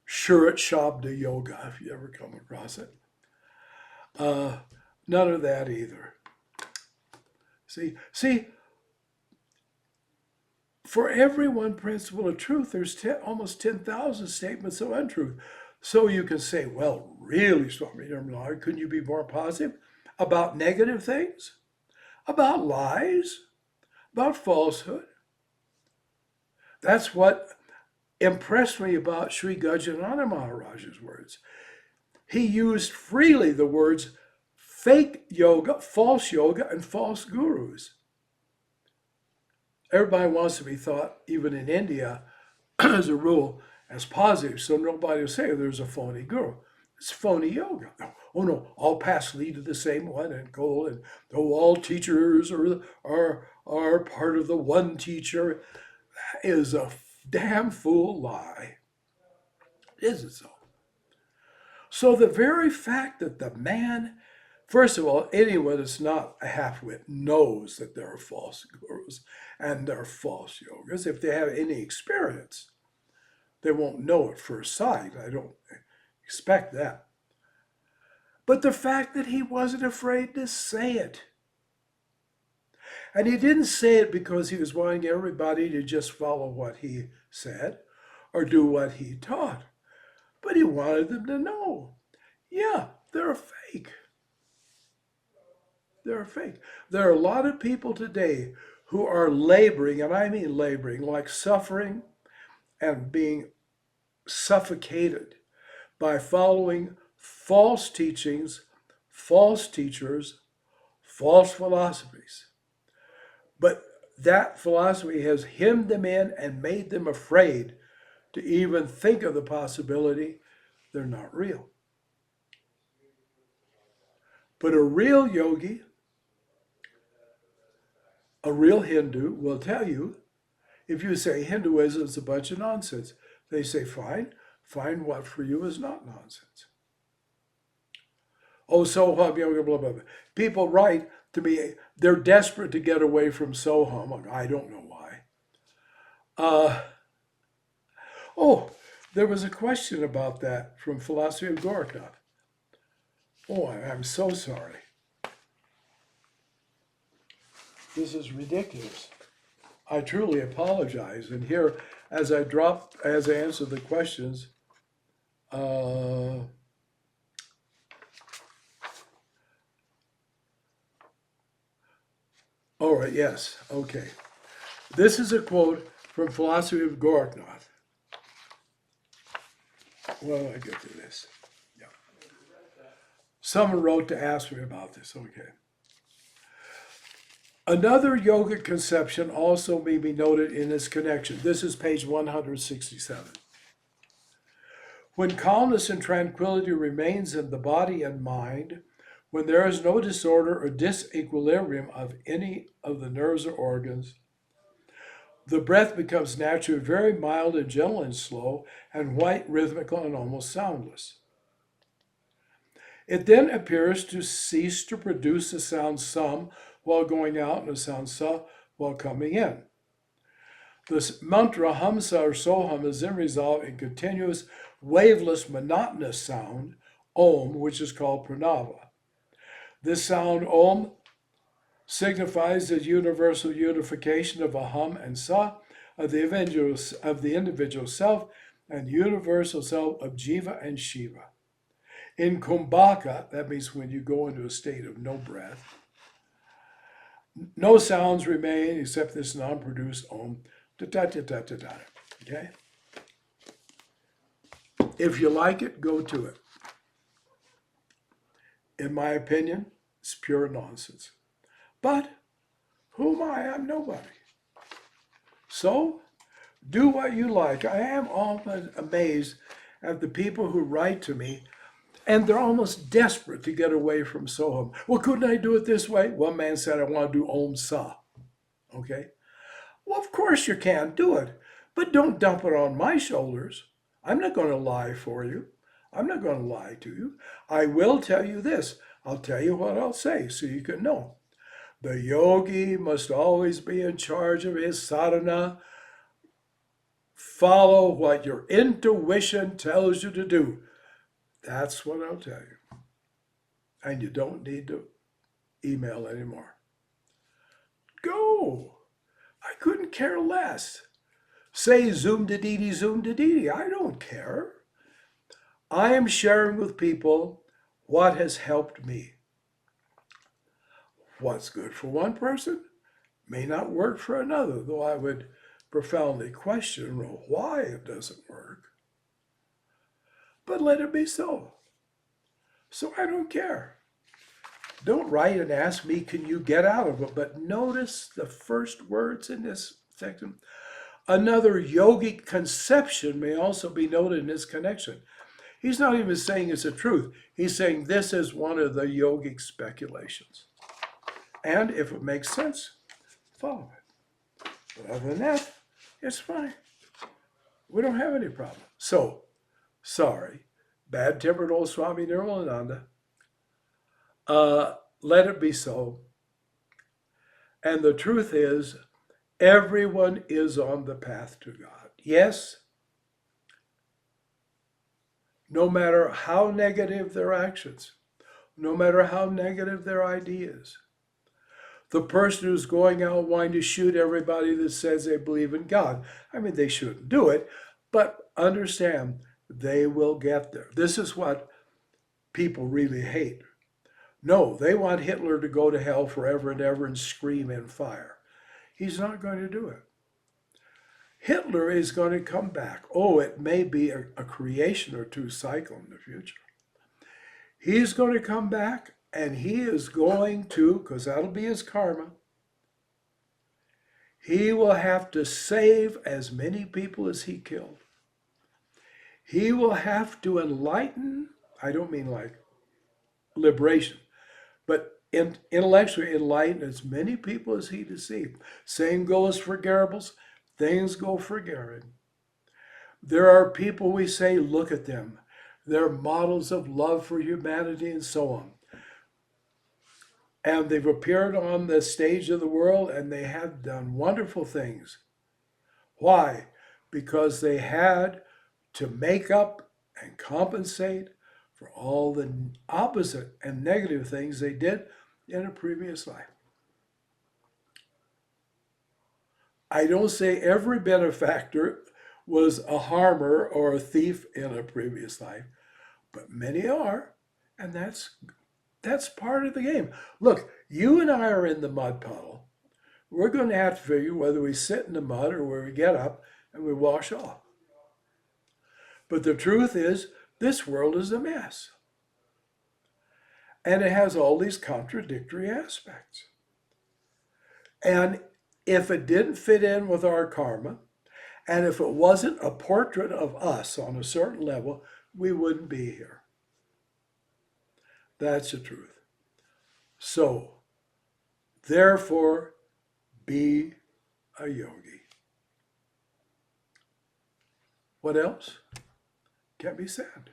A: Shurat Shabda Yoga, if you ever come across it. None of that either. See, for every one principle of truth, there's almost 10,000 statements of untruth. So you can say, well, really, Swami Nirmalananda, couldn't you be more positive about negative things? About lies? About falsehood? That's what impressed me about Sri Gajanana Maharaj's words. He used freely the words fake yoga, false yoga, and false gurus. Everybody wants to be thought, even in India, as a rule, as positive, so nobody will say there's a phony guru. It's phony yoga. Oh no, all paths lead to the same one and goal, and all teachers are part of the one teacher. That is a damn fool lie. Isn't so? So the very fact that the man, first of all, anyone that's not a half-wit knows that there are false gurus and there are false yogas. If they have any experience, they won't know at first sight. I don't expect that. But the fact that he wasn't afraid to say it. And he didn't say it because he was wanting everybody to just follow what he said or do what he taught. But he wanted them to know, yeah, they're fake. They're fake. There are a lot of people today who are laboring, and I mean laboring, like suffering and being suffocated by following false teachings, false teachers, false philosophies. But that philosophy has hemmed them in and made them afraid to even think of the possibility they're not real. But a real yogi, a real Hindu will tell you, if you say Hinduism is a bunch of nonsense, they say, fine, find what for you is not nonsense. Oh, Soham, yoga, blah, blah, blah. People write to me, they're desperate to get away from Soham. I don't know why. There was a question about that from Philosophy of Gorakhnath. Oh, I'm so sorry. This is ridiculous. I truly apologize. And here, as I answer the questions, all right, yes, okay. This is a quote from Philosophy of Gorakhnath. Well, I get to this. Yeah. Someone wrote to ask me about this. Okay. Another yogic conception also may be noted in this connection. This is page 167. When calmness and tranquility remains in the body and mind, when there is no disorder or disequilibrium of any of the nerves or organs, the breath becomes naturally very mild and gentle and slow, and white, rhythmical, and almost soundless. It then appears to cease to produce the sound sum while going out and the sound sa while coming in. This mantra Hamsa or Soham is then resolved in continuous, waveless, monotonous sound, Om, which is called pranava. This sound, Om, signifies the universal unification of Aham and Sa, of the individual self, and universal self of Jiva and Shiva. In Kumbhaka, that means when you go into a state of no breath, no sounds remain except this non-produced Om. Okay? If you like it, go to it. In my opinion, it's pure nonsense. But who am I? I'm nobody. So, do what you like. I am often amazed at the people who write to me, and they're almost desperate to get away from Soham. Well, couldn't I do it this way? One man said, I want to do Om Sa. Okay? Well, of course you can do it, but don't dump it on my shoulders. I'm not going to lie for you. I'm not going to lie to you. I will tell you this. I'll tell you what I'll say so you can know. The yogi must always be in charge of his sadhana. Follow what your intuition tells you to do. That's what I'll tell you. And you don't need to email anymore. Go. I couldn't care less. Say zoom-da-dee-dee. I don't care. I am sharing with people what has helped me. What's good for one person may not work for another, though I would profoundly question why it doesn't work. But let it be so. So I don't care. Don't write and ask me, can you get out of it? But notice the first words in this section. Another yogic conception may also be noted in this connection. He's not even saying it's a truth. He's saying this is one of the yogic speculations. And if it makes sense, follow it. But other than that, it's fine. We don't have any problem. So, sorry, bad-tempered old Swami Nirmalananda. Let it be so. And the truth is, everyone is on the path to God. Yes, no matter how negative their actions, no matter how negative their ideas. The person who's going out wanting to shoot everybody that says they believe in God. I mean, they shouldn't do it, but understand, they will get there. This is what people really hate. No, they want Hitler to go to hell forever and ever and scream in fire. He's not going to do it. Hitler is going to come back. Oh, it may be a creation or two cycle in the future. He's going to come back, and he is going to, because that'll be his karma, he will have to save as many people as he killed. He will have to enlighten, I don't mean like liberation, but intellectually enlighten as many people as he deceived. Same goes for Goebbels. Things go for Goering. There are people we say, look at them. They're models of love for humanity and so on. And they've appeared on the stage of the world and they have done wonderful things. Why? Because they had to make up and compensate for all the opposite and negative things they did in a previous life. I don't say every benefactor was a harmer or a thief in a previous life, but many are, and that's part of the game. Look, you and I are in the mud puddle. We're going to have to figure whether we sit in the mud or where we get up and we wash off. But the truth is, this world is a mess. And it has all these contradictory aspects. And if it didn't fit in with our karma, and if it wasn't a portrait of us on a certain level, we wouldn't be here. That's the truth. So, therefore, be a yogi. What else can be said?